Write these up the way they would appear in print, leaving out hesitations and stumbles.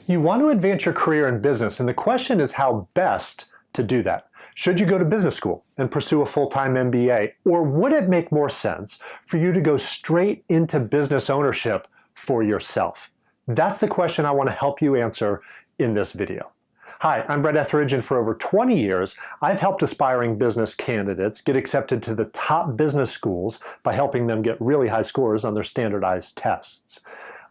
You want to advance your career in business, and the question is how best to do that. Should you go to business school and pursue a full-time MBA, or would it make more sense for you to go straight into business ownership for yourself? That's the question I want to help you answer in this video. Hi, I'm Brett Etheridge, and for over 20 years, I've helped aspiring business candidates get accepted to the top business schools by helping them get really high scores on their standardized tests.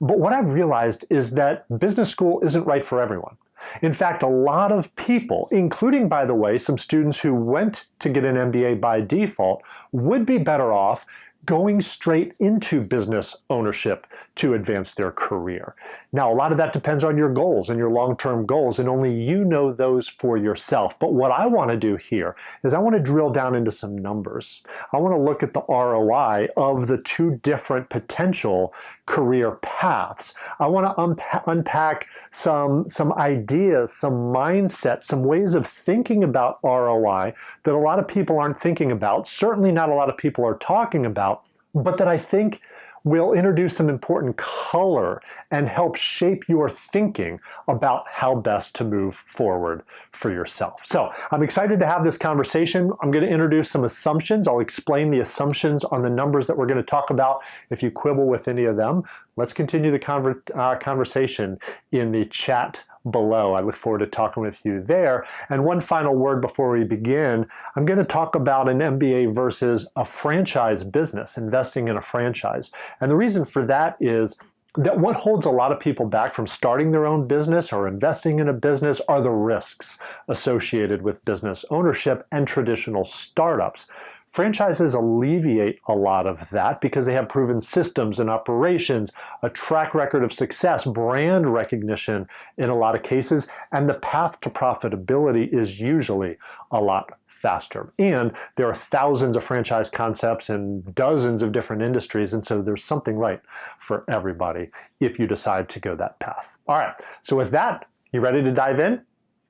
But what I've realized is that business school isn't right for everyone. In fact, a lot of people, including, by the way, some students who went to get an MBA by default, would be better off going straight into business ownership to advance their career. Now, a lot of that depends on your goals and your long-term goals, and only you know those for yourself. But what I want to do here is I want to drill down into some numbers. I want to look at the ROI of the two different potential career paths. I want to unpack some ideas, some mindset, some ways of thinking about ROI that a lot of people aren't thinking about, certainly not a lot of people are talking about, but that I think will introduce some important color and help shape your thinking about how best to move forward for yourself. So I'm excited to have this conversation. I'm going to introduce some assumptions. I'll explain the assumptions on the numbers that we're going to talk about. If you quibble with any of them, let's continue the conversation in the chat below. I look forward to talking with you there. And one final word before we begin, I'm going to talk about an MBA versus a franchise business, investing in a franchise. And the reason for that is that what holds a lot of people back from starting their own business or investing in a business are the risks associated with business ownership and traditional startups. Franchises alleviate a lot of that because they have proven systems and operations, a track record of success, brand recognition in a lot of cases, and the path to profitability is usually a lot faster. And there are thousands of franchise concepts in dozens of different industries, and so there's something right for everybody if you decide to go that path. All right, so with that, you ready to dive in?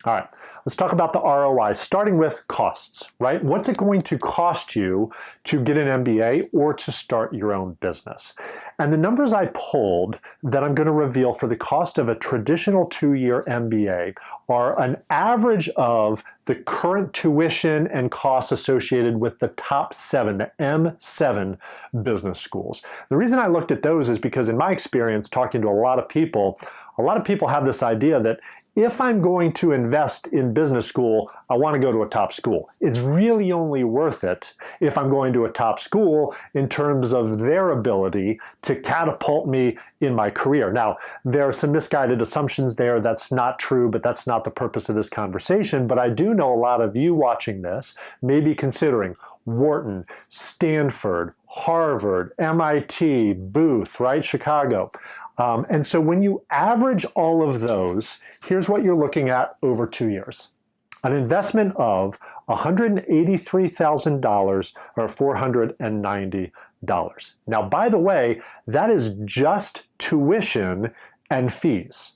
All right, let's talk about the ROI, starting with costs, right? What's it going to cost you to get an MBA or to start your own business? And the numbers I pulled that I'm going to reveal for the cost of a traditional 2-year MBA are an average of the current tuition and costs associated with the top 7, the M7 business schools. The reason I looked at those is because in my experience talking to a lot of people have this idea that if I'm going to invest in business school, I want to go to a top school. It's really only worth it if I'm going to a top school in terms of their ability to catapult me in my career. Now, there are some misguided assumptions there. That's not true, but that's not the purpose of this conversation. But I do know a lot of you watching this may be considering Wharton, Stanford, Harvard, MIT, Booth, right? Chicago. And so when you average all of those, here's what you're looking at over 2 years. An investment of $183,000 or $490. Now, by the way, that is just tuition and fees.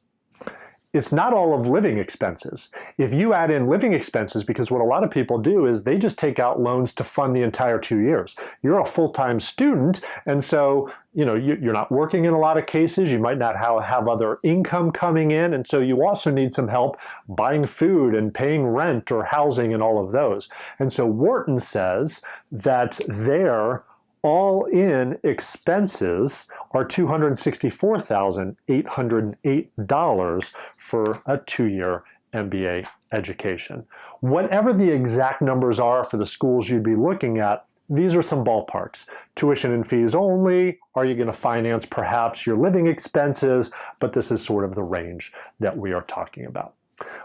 It's not all of living expenses. If you add in living expenses, because what a lot of people do is they just take out loans to fund the entire 2 years. You're a full-time student, and so you're not working in a lot of cases. You might not have other income coming in, and so you also need some help buying food and paying rent or housing and all of those. And so Wharton says that their all-in expenses are $264,808 for a 2-year MBA education. Whatever the exact numbers are for the schools you'd be looking at, these are some ballparks. Tuition and fees only. Are you going to finance perhaps your living expenses? But this is sort of the range that we are talking about.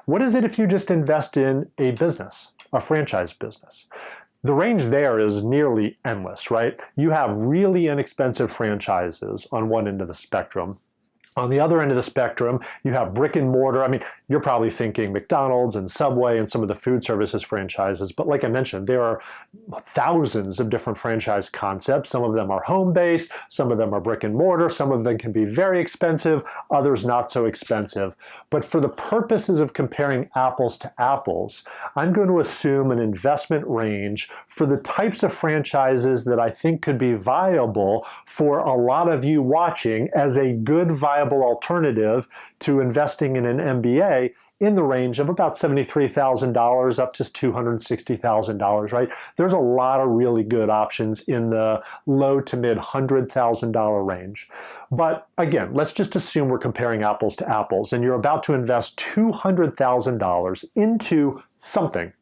What is it if you just invest in a business, a franchise business? The range there is nearly endless, right? You have really inexpensive franchises on one end of the spectrum. On the other end of the spectrum, you have brick and mortar. I mean, you're probably thinking McDonald's and Subway and some of the food services franchises. But like I mentioned, there are thousands of different franchise concepts. Some of them are home-based. Some of them are brick and mortar. Some of them can be very expensive, others not so expensive. But for the purposes of comparing apples to apples, I'm going to assume an investment range for the types of franchises that I think could be viable for a lot of you watching as a good viable alternative to investing in an MBA in the range of about $73,000 up to $260,000, right? There's a lot of really good options in the low to mid $100,000 range. But again, let's just assume we're comparing apples to apples and you're about to invest $200,000 into something.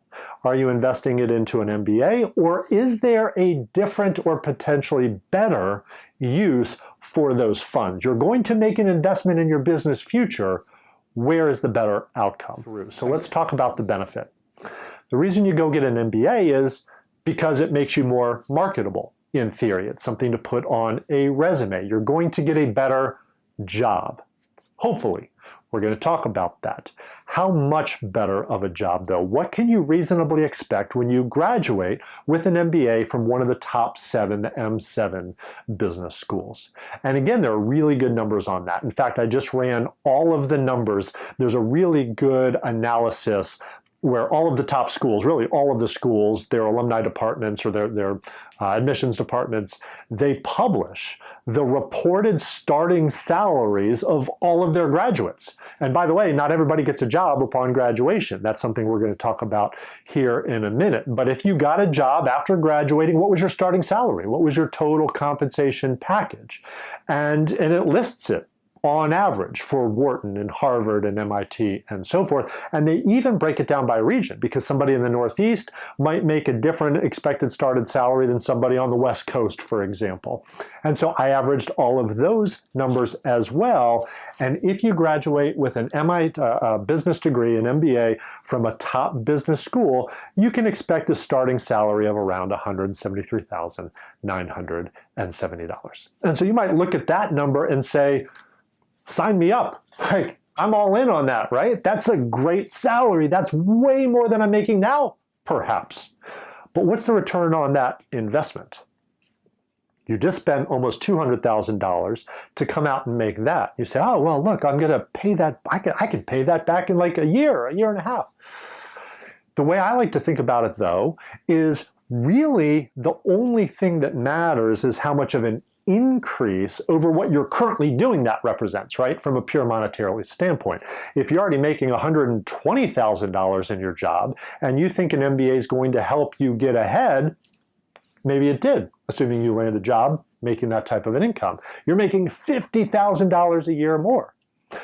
Are you investing it into an MBA, or is there a different or potentially better use for those funds? You're going to make an investment in your business future. Where is the better outcome? So let's talk about the benefit. The reason you go get an MBA is because it makes you more marketable, in theory. It's something to put on a resume. You're going to get a better job, hopefully. We're going to talk about that. How much better of a job, though? What can you reasonably expect when you graduate with an MBA from one of the top 7 M7 business schools? And again, there are really good numbers on that. In fact, I just ran all of the numbers. There's a really good analysis where all of the top schools, really all of the schools, their alumni departments or their admissions departments, they publish the reported starting salaries of all of their graduates. And by the way, not everybody gets a job upon graduation. That's something we're going to talk about here in a minute. But if you got a job after graduating, what was your starting salary? What was your total compensation package? And it lists it on average for Wharton and Harvard and MIT and so forth. And they even break it down by region, because somebody in the Northeast might make a different expected started salary than somebody on the West Coast, for example. And so I averaged all of those numbers as well. And if you graduate with an business degree, an MBA from a top business school, you can expect a starting salary of around $173,970. And so you might look at that number and say, sign me up. Like, I'm all in on that, right? That's a great salary. That's way more than I'm making now, perhaps. But what's the return on that investment? You just spent almost $200,000 to come out and make that. You say, oh, well, look, I'm going to pay that. I can pay that back in like a year and a half. The way I like to think about it, though, is really the only thing that matters is how much of an increase over what you're currently doing that represents, right? From a pure monetary standpoint. If you're already making $120,000 in your job and you think an MBA is going to help you get ahead, maybe it did, assuming you land a job making that type of an income. You're making $50,000 a year more.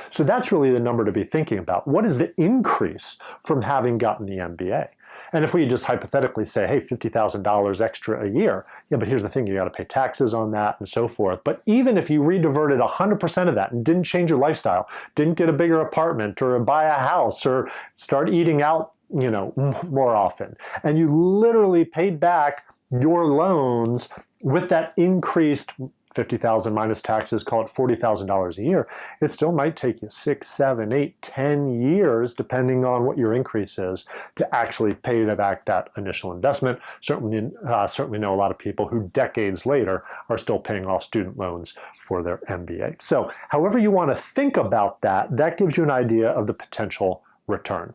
So that's really the number to be thinking about. What is the increase from having gotten the MBA? And if we just hypothetically say, hey, $50,000 extra a year, yeah, but here's the thing, you got to pay taxes on that and so forth. But even if you rediverted 100% of that and didn't change your lifestyle, didn't get a bigger apartment or buy a house or start eating out, more often, and you literally paid back your loans with that increased $50,000 minus taxes, call it $40,000 a year, it still might take you 6, 7, 8, 10 years, depending on what your increase is, to actually pay back that initial investment. Certainly know a lot of people who decades later are still paying off student loans for their MBA. So however you want to think about that, that gives you an idea of the potential return.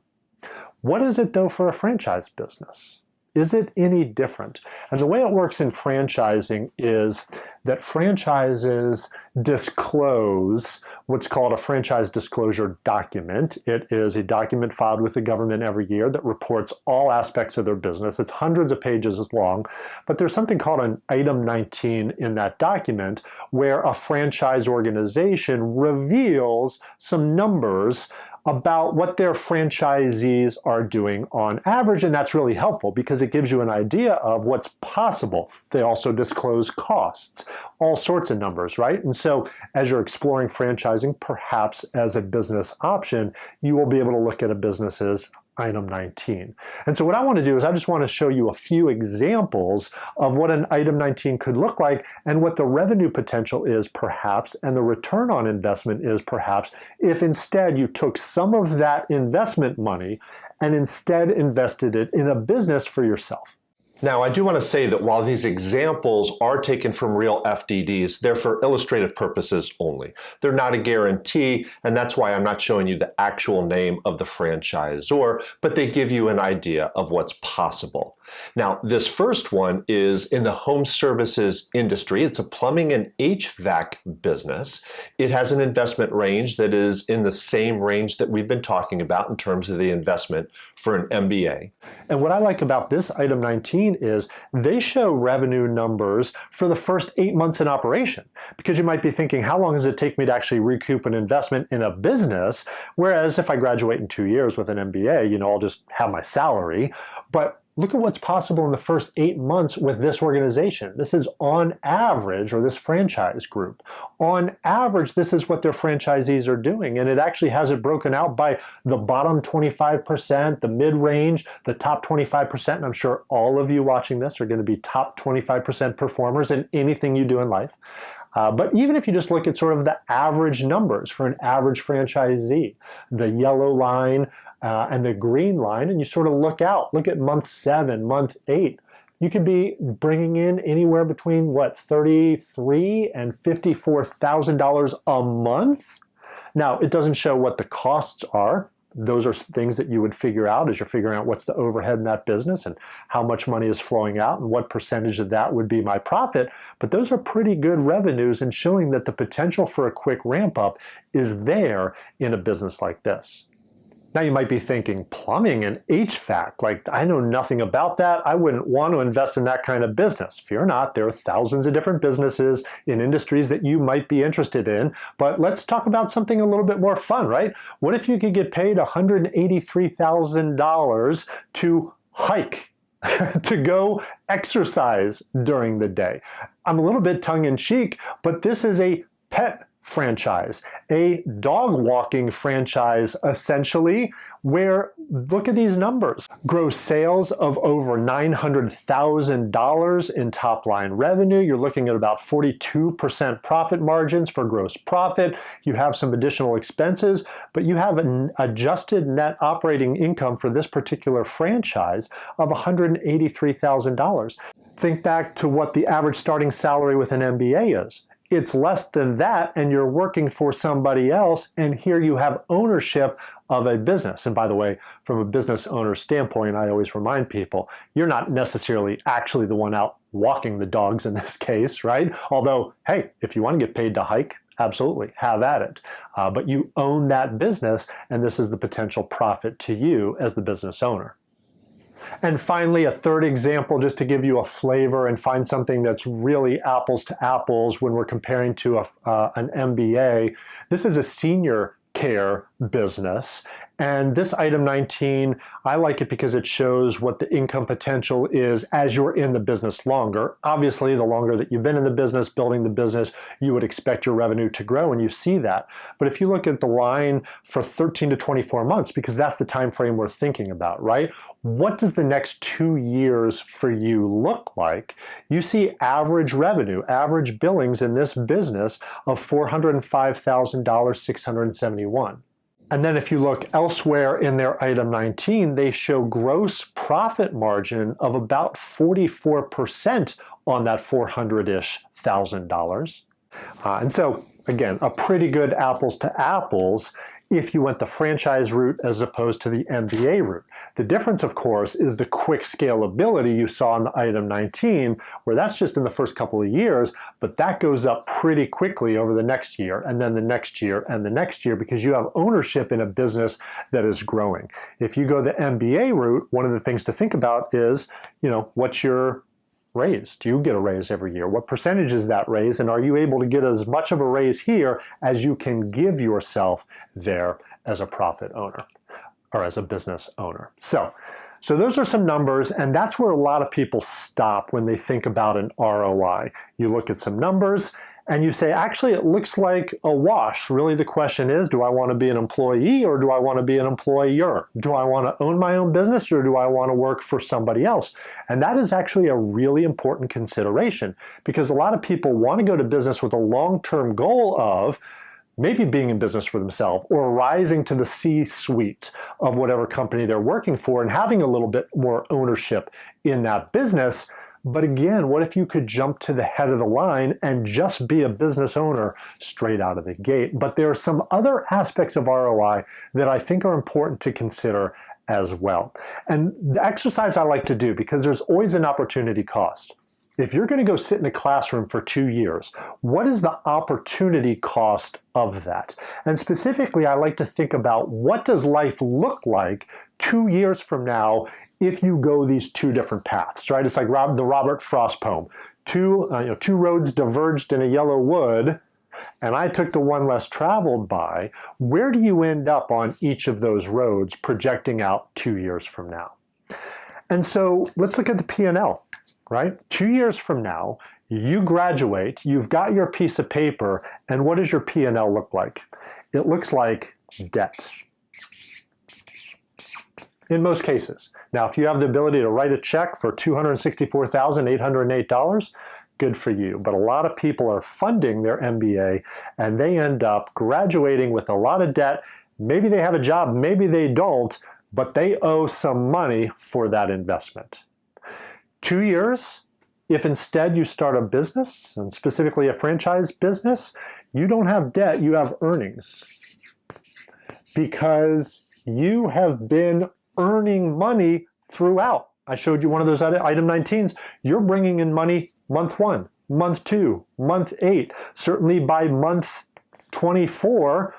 What is it, though, for a franchise business? Is it any different? And the way it works in franchising is that franchises disclose what's called a franchise disclosure document. It is a document filed with the government every year that reports all aspects of their business. It's hundreds of pages long, but there's something called an Item 19 in that document where a franchise organization reveals some numbers about what their franchisees are doing on average, and that's really helpful because it gives you an idea of what's possible. They also disclose costs, all sorts of numbers, right? And so as you're exploring franchising, perhaps as a business option, you will be able to look at a business's Item 19. And so what I want to do is I just want to show you a few examples of what an Item 19 could look like and what the revenue potential is perhaps and the return on investment is perhaps if instead you took some of that investment money and instead invested it in a business for yourself. Now, I do want to say that while these examples are taken from real FDDs, they're for illustrative purposes only. They're not a guarantee, and that's why I'm not showing you the actual name of the franchisor, but they give you an idea of what's possible. Now, this first one is in the home services industry. It's a plumbing and HVAC business. It has an investment range that is in the same range that we've been talking about in terms of the investment for an MBA. And what I like about this item 19 is they show revenue numbers for the first 8 months in operation. Because you might be thinking, how long does it take me to actually recoup an investment in a business? Whereas if I graduate in 2 years with an MBA, I'll just have my salary. But look at what's possible in the first 8 months with this organization. This is on average, or this franchise group. On average, this is what their franchisees are doing. And it actually has it broken out by the bottom 25%, the mid-range, the top 25%. And I'm sure all of you watching this are going to be top 25% performers in anything you do in life. But even if you just look at sort of the average numbers for an average franchisee, the yellow line and the green line, and you sort of look at month 7, month 8, you could be bringing in anywhere between $33,000 and $54,000 a month. Now, it doesn't show what the costs are. Those are things that you would figure out as you're figuring out what's the overhead in that business and how much money is flowing out and what percentage of that would be my profit. But those are pretty good revenues and showing that the potential for a quick ramp up is there in a business like this. Now you might be thinking, plumbing and HVAC, I know nothing about that. I wouldn't want to invest in that kind of business. Fear not, there are thousands of different businesses in industries that you might be interested in. But let's talk about something a little bit more fun, right? What if you could get paid $183,000 to hike? To go exercise during the day. I'm a little bit tongue-in-cheek, but this is a pet franchise, a dog walking franchise essentially, where, look at these numbers, gross sales of over $900,000 in top line revenue. You're looking at about 42% profit margins for gross profit. You have some additional expenses, but you have an adjusted net operating income for this particular franchise of $183,000. Think back to what the average starting salary with an MBA is. It's less than that, and you're working for somebody else, and here you have ownership of a business. And by the way, from a business owner standpoint, I always remind people, you're not necessarily actually the one out walking the dogs in this case, right? Although, hey, if you want to get paid to hike, absolutely, have at it. But you own that business, and this is the potential profit to you as the business owner. And finally, a third example, just to give you a flavor and find something that's really apples to apples when we're comparing to an MBA. This is a senior care business. And this item 19, I like it because it shows what the income potential is as you're in the business longer. Obviously, the longer that you've been in the business, building the business, you would expect your revenue to grow, and you see that. But if you look at the line for 13 to 24 months, because that's the time frame we're thinking about, right? What does the next 2 years for you look like? You see average revenue, average billings in this business of $405,671. And then if you look elsewhere in their item 19, they show gross profit margin of about 44% on that $400-ish thousand. And so, again, a pretty good apples to apples if you went the franchise route as opposed to the MBA route. The difference, of course, is the quick scalability you saw in the item 19, where that's just in the first couple of years, but that goes up pretty quickly over the next year, and then the next year, and the next year, because you have ownership in a business that is growing. If you go the MBA route, one of the things to think about is, what's your raise? Do you get a raise every year? What percentage is that raise? And are you able to get as much of a raise here as you can give yourself there as a profit owner or as a business owner? So those are some numbers, and that's where a lot of people stop when they think about an ROI. You look at some numbers and you say, actually, it looks like a wash. Really, the question is, do I want to be an employee or do I want to be an employer? Do I want to own my own business or do I want to work for somebody else? And that is actually a really important consideration, because a lot of people want to go to business with a long-term goal of maybe being in business for themselves or rising to the C-suite of whatever company they're working for and having a little bit more ownership in that business. But again, what if you could jump to the head of the line and just be a business owner straight out of the gate? But there are some other aspects of ROI that I think are important to consider as well. And the exercise I like to do, because there's always an opportunity cost. If you're going to go sit in a classroom for 2 years, what is the opportunity cost of that? And specifically, I like to think about what does life look like 2 years from now if you go these two different paths, right? It's like the Robert Frost poem. Two roads diverged in a yellow wood, and I took the one less traveled by. Where do you end up on each of those roads projecting out 2 years from now? And so let's look at the P&L. Right? 2 years from now, you graduate, you've got your piece of paper, and what does your P&L look like? It looks like debt. In most cases. Now, if you have the ability to write a check for $264,808, good for you. But a lot of people are funding their MBA, and they end up graduating with a lot of debt. Maybe they have a job, maybe they don't, but they owe some money for that investment. 2 years, if instead you start a business, and specifically a franchise business, you don't have debt, you have earnings. Because you have been earning money throughout. I showed you one of those item 19s. You're bringing in money month 1, month 2, month 8. Certainly by month 24,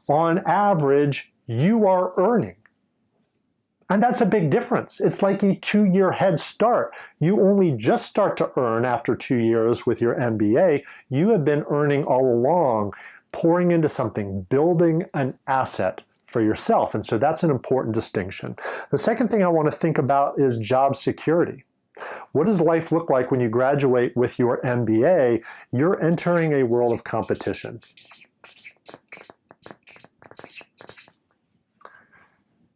on average, you are earning. And that's a big difference. It's like a 2-year head start. You only just start to earn after 2 years with your MBA. You have been earning all along, pouring into something, building an asset for yourself. And so that's an important distinction. The second thing I want to think about is job security. What does life look like when you graduate with your MBA? You're entering a world of competition.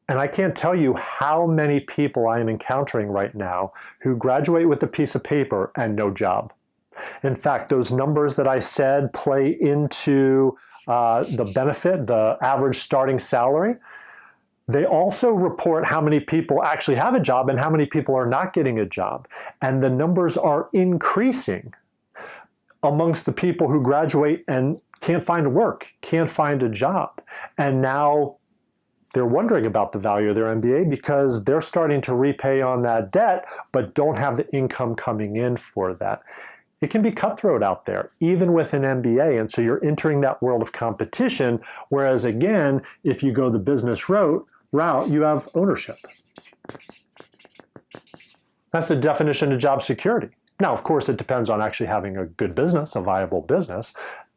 And I can't tell you how many people I am encountering right now who graduate with a piece of paper and no job. In fact, those numbers that I said play into the benefit, the average starting salary. They also report how many people actually have a job and how many people are not getting a job. And the numbers are increasing amongst the people who graduate and can't find work, can't find a job. And now they're wondering about the value of their MBA because they're starting to repay on that debt, but don't have the income coming in for that. It can be cutthroat out there, even with an MBA. And so you're entering that world of competition. Whereas again, if you go the business route, you have ownership. That's the definition of job security. Now, of course, it depends on actually having a good business, a viable business.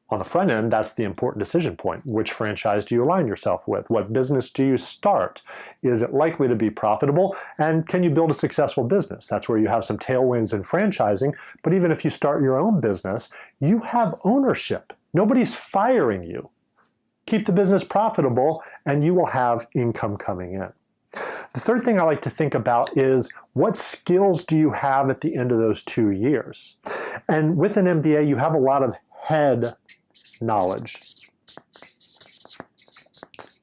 On the front end, that's the important decision point. Which franchise do you align yourself with? What business do you start? Is it likely to be profitable? And can you build a successful business? That's where you have some tailwinds in franchising. But even if you start your own business, you have ownership. Nobody's firing you. Keep the business profitable, and you will have income coming in. The third thing I like to think about is what skills do you have at the end of those 2 years? And with an MBA, you have a lot of head knowledge.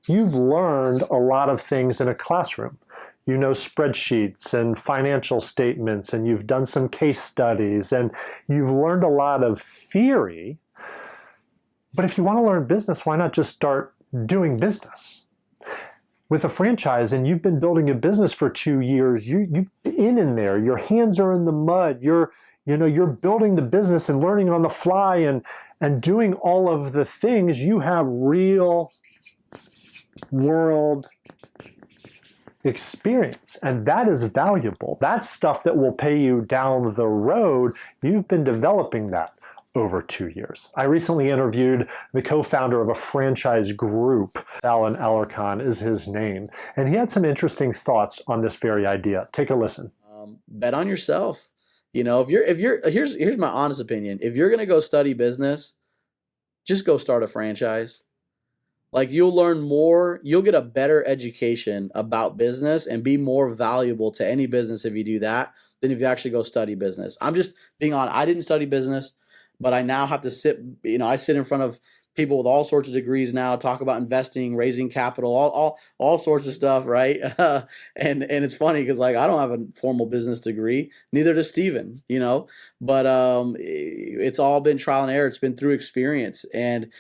You've learned a lot of things in a classroom. You know spreadsheets and financial statements, and you've done some case studies, and you've learned a lot of theory. But if you want to learn business, why not just start doing business? With a franchise, and you've been building a business for 2 years, you've been in there, your hands are in the mud, you're building the business and learning on the fly and doing all of the things. You have real world experience, and that is valuable. That's stuff that will pay you down the road. You've been developing that over 2 years. I recently interviewed the co-founder of a franchise group. Alan Alarcon is his name. And he had some interesting thoughts on this very idea. Take a listen. Bet on yourself. You know, here's my honest opinion. If you're going to go study business, just go start a franchise. Like, you'll learn more, you'll get a better education about business and be more valuable to any business if you do that than if you actually go study business. I'm just being honest. I didn't study business, but I now have to sit in front of people with all sorts of degrees now, talk about investing, raising capital, all sorts of stuff, right? And it's funny because, like, I don't have a formal business degree, neither does Steven, but it's all been trial and error. It's been through experience, and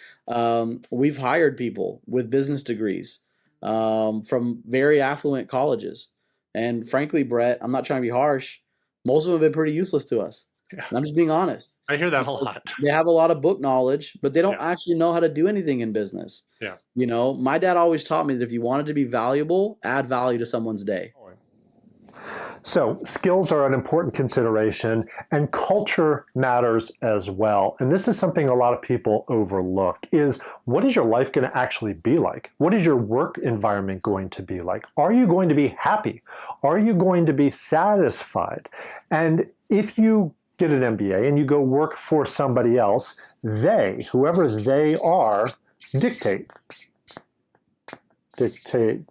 we've hired people with business degrees from very affluent colleges. And frankly, Brett, I'm not trying to be harsh. Most of them have been pretty useless to us. Yeah. And I'm just being honest. I hear that a Because lot. they have a lot of book knowledge, but they don't Yeah. actually know how to do anything in business. Yeah. You know, my dad always taught me that if you wanted to be valuable, add value to someone's day. So skills are an important consideration, and culture matters as well. And this is something a lot of people overlook, is what is your life going to actually be like? What is your work environment going to be like? Are you going to be happy? Are you going to be satisfied? And if you get an MBA and you go work for somebody else, they, whoever they are, dictate the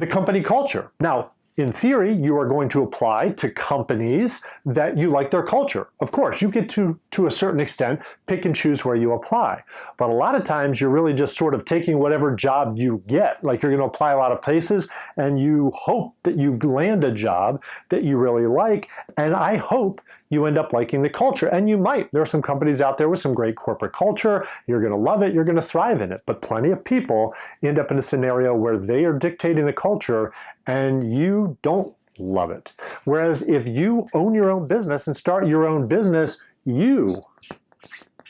company culture. Now, in theory, you are going to apply to companies that you like their culture. Of course, you get to a certain extent, pick and choose where you apply. But a lot of times, you're really just sort of taking whatever job you get. Like you're going to apply a lot of places, and you hope that you land a job that you really like. And I hope you end up liking the culture. And you might. There are some companies out there with some great corporate culture. You're going to love it. You're going to thrive in it. But plenty of people end up in a scenario where they are dictating the culture and you don't love it. Whereas if you own your own business and start your own business, you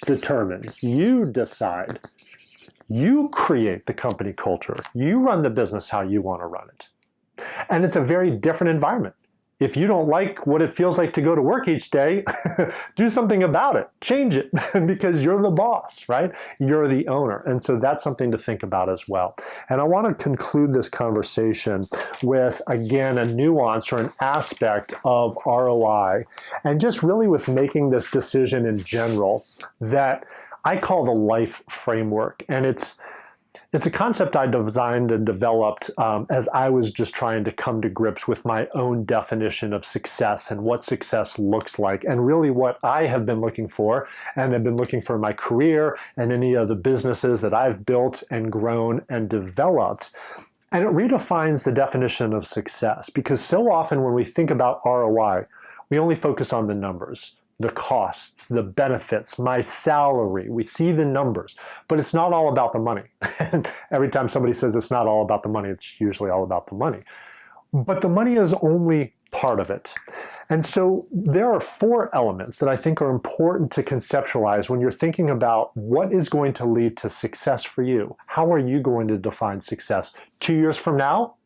determine, you decide, you create the company culture. You run the business how you want to run it. And it's a very different environment. If you don't like what it feels like to go to work each day, do something about it. Change it because you're the boss, right? You're the owner. And so that's something to think about as well. And I want to conclude this conversation with, again, a nuance or an aspect of ROI, and just really with making this decision in general that I call the life framework. And it's a concept I designed and developed as I was just trying to come to grips with my own definition of success and what success looks like, and really what I have been looking for and have been looking for in my career and any of the businesses that I've built and grown and developed. And it redefines the definition of success, because so often when we think about ROI, we only focus on the numbers. The costs, the benefits, my salary. We see the numbers, but it's not all about the money. And every time somebody says it's not all about the money, it's usually all about the money. But the money is only part of it. And so there are 4 elements that I think are important to conceptualize when you're thinking about what is going to lead to success for you. How are you going to define success 2 years from now?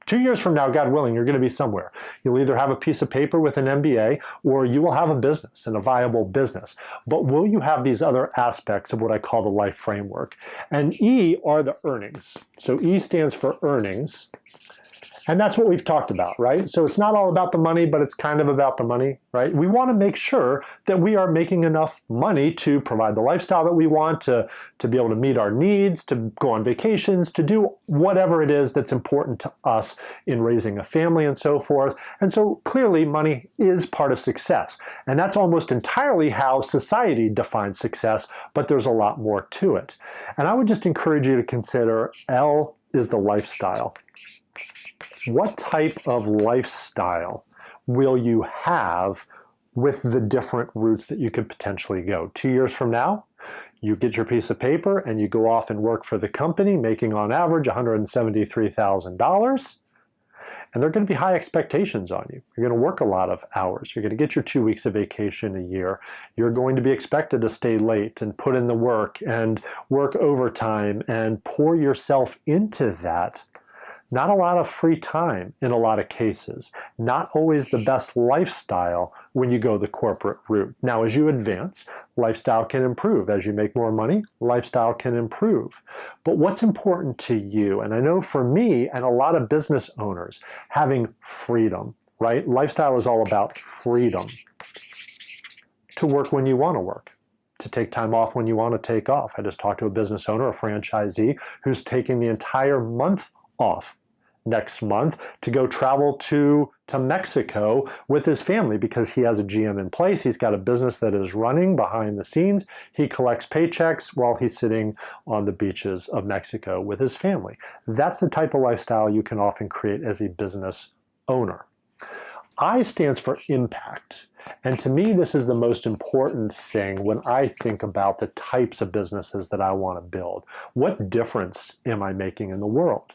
2 years from now, God willing, you're going to be somewhere. You'll either have a piece of paper with an MBA, or you will have a business and a viable business. But will you have these other aspects of what I call the life framework? And E are the earnings. So E stands for earnings. And that's what we've talked about, right? So it's not all about the money, but it's kind of about the money, right? We want to make sure that we are making enough money to provide the lifestyle that we want, to be able to meet our needs, to go on vacations, to do whatever it is that's important to us in raising a family and so forth. And so clearly money is part of success. And that's almost entirely how society defines success, but there's a lot more to it. And I would just encourage you to consider L is the lifestyle. What type of lifestyle will you have with the different routes that you could potentially go? 2 years from now, you get your piece of paper and you go off and work for the company, making on average $173,000. And there are going to be high expectations on you. You're going to work a lot of hours. You're going to get your 2 weeks of vacation a year. You're going to be expected to stay late and put in the work and work overtime and pour yourself into that. Not a lot of free time in a lot of cases. Not always the best lifestyle when you go the corporate route. Now, as you advance, lifestyle can improve. As you make more money, lifestyle can improve. But what's important to you? And I know for me and a lot of business owners, having freedom, right? Lifestyle is all about freedom. To work when you want to work. To take time off when you want to take off. I just talked to a business owner, a franchisee, who's taking the entire month off next month to go travel to Mexico with his family because he has a GM in place. He's got a business that is running behind the scenes. He collects paychecks while he's sitting on the beaches of Mexico with his family. That's the type of lifestyle you can often create as a business owner. I stands for impact. And to me, this is the most important thing when I think about the types of businesses that I want to build. What difference am I making in the world?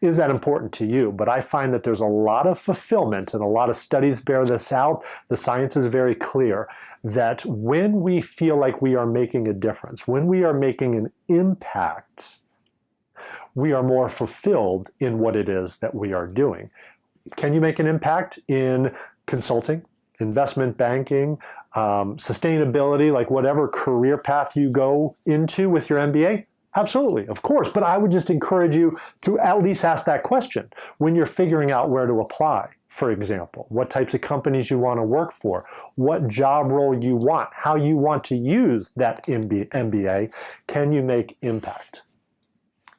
Is that important to you? But I find that there's a lot of fulfillment, and a lot of studies bear this out. The science is very clear that when we feel like we are making a difference, when we are making an impact, we are more fulfilled in what it is that we are doing. Can you make an impact in consulting, investment banking, sustainability, like whatever career path you go into with your MBA? Absolutely, of course. But I would just encourage you to at least ask that question when you're figuring out where to apply. For example, what types of companies you want to work for, what job role you want, how you want to use that MBA. Can you make impact?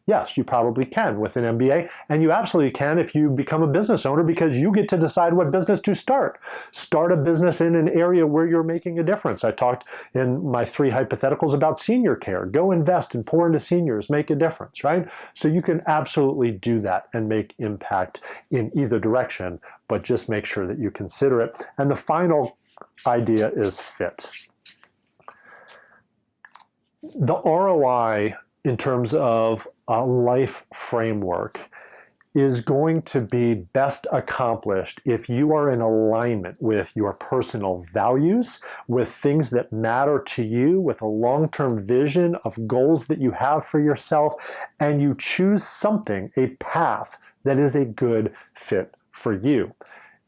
Yes, you probably can with an MBA, and you absolutely can if you become a business owner, because you get to decide what business to start. Start a business in an area where you're making a difference. I talked in my 3 hypotheticals about senior care. Go invest and pour into seniors, make a difference, right? So you can absolutely do that and make impact in either direction, but just make sure that you consider it. And the final idea is fit. The ROI in terms of a life framework is going to be best accomplished if you are in alignment with your personal values, with things that matter to you, with a long-term vision of goals that you have for yourself, and you choose something, a path that is a good fit for you.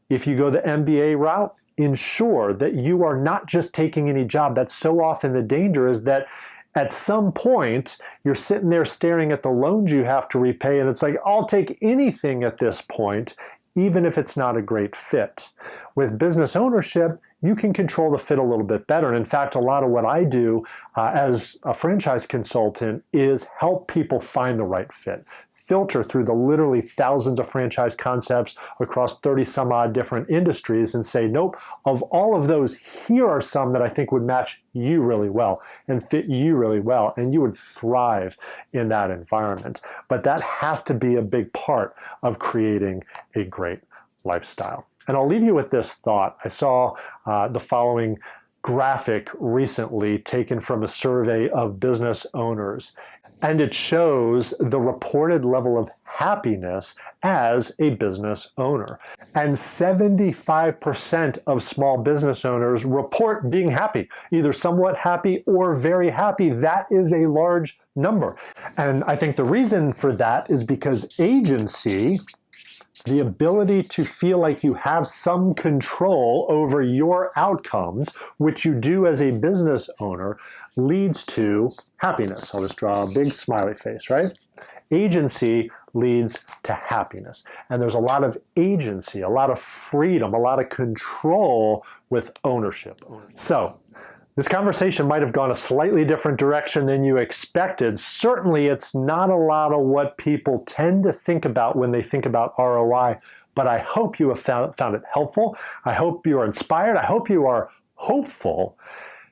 If you go the MBA route, ensure that you are not just taking any job. That's so often the danger, is that at some point, you're sitting there staring at the loans you have to repay, and it's like, I'll take anything at this point, even if it's not a great fit. With business ownership, you can control the fit a little bit better. And in fact, a lot of what I do as a franchise consultant is help people find the right fit. Filter through the literally thousands of franchise concepts across 30 some odd different industries and say, nope, of all of those, here are some that I think would match you really well and fit you really well, and you would thrive in that environment. But that has to be a big part of creating a great lifestyle. And I'll leave you with this thought. I saw the following graphic recently taken from a survey of business owners. And it shows the reported level of happiness as a business owner. And 75% of small business owners report being happy, either somewhat happy or very happy. That is a large number. And I think the reason for that is because agency, the ability to feel like you have some control over your outcomes, which you do as a business owner, leads to happiness. I'll just draw a big smiley face, right? Agency leads to happiness. And there's a lot of agency, a lot of freedom, a lot of control with ownership. So, this conversation might have gone a slightly different direction than you expected. Certainly, it's not a lot of what people tend to think about when they think about ROI, but I hope you have found it helpful. I hope you are inspired. I hope you are hopeful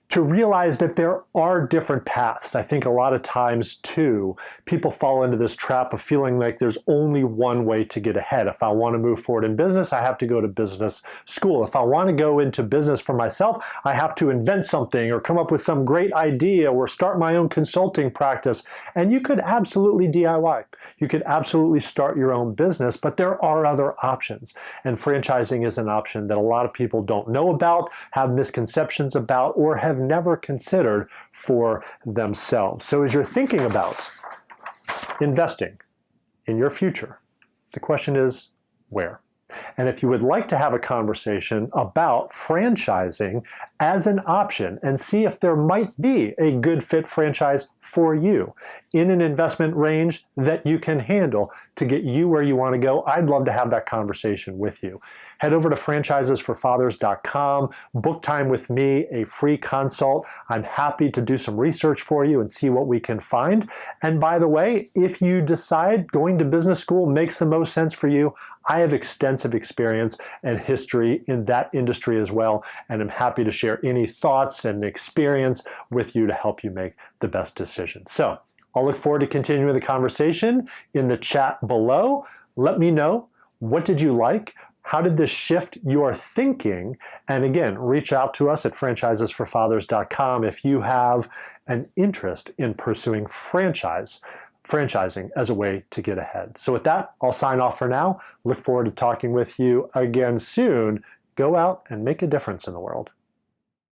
to realize that there are different paths. I think a lot of times, too, people fall into this trap of feeling like there's only one way to get ahead. If I want to move forward in business, I have to go to business school. If I want to go into business for myself, I have to invent something or come up with some great idea or start my own consulting practice. And you could absolutely DIY. You could absolutely start your own business, but there are other options. And franchising is an option that a lot of people don't know about, have misconceptions about, or have never considered for themselves. So as you're thinking about investing in your future, the question is, where? And if you would like to have a conversation about franchising as an option and see if there might be a good fit franchise for you in an investment range that you can handle to get you where you want to go, I'd love to have that conversation with you. Head over to franchisesforfathers.com, book time with me, a free consult. I'm happy to do some research for you and see what we can find. And by the way, if you decide going to business school makes the most sense for you, I have extensive experience and history in that industry as well, and I'm happy to share any thoughts and experience with you to help you make the best decision. So I'll look forward to continuing the conversation in the chat below. Let me know, what did you like? How did this shift your thinking? And again, reach out to us at franchisesforfathers.com if you have an interest in pursuing franchising as a way to get ahead. So with that, I'll sign off for now. Look forward to talking with you again soon. Go out and make a difference in the world.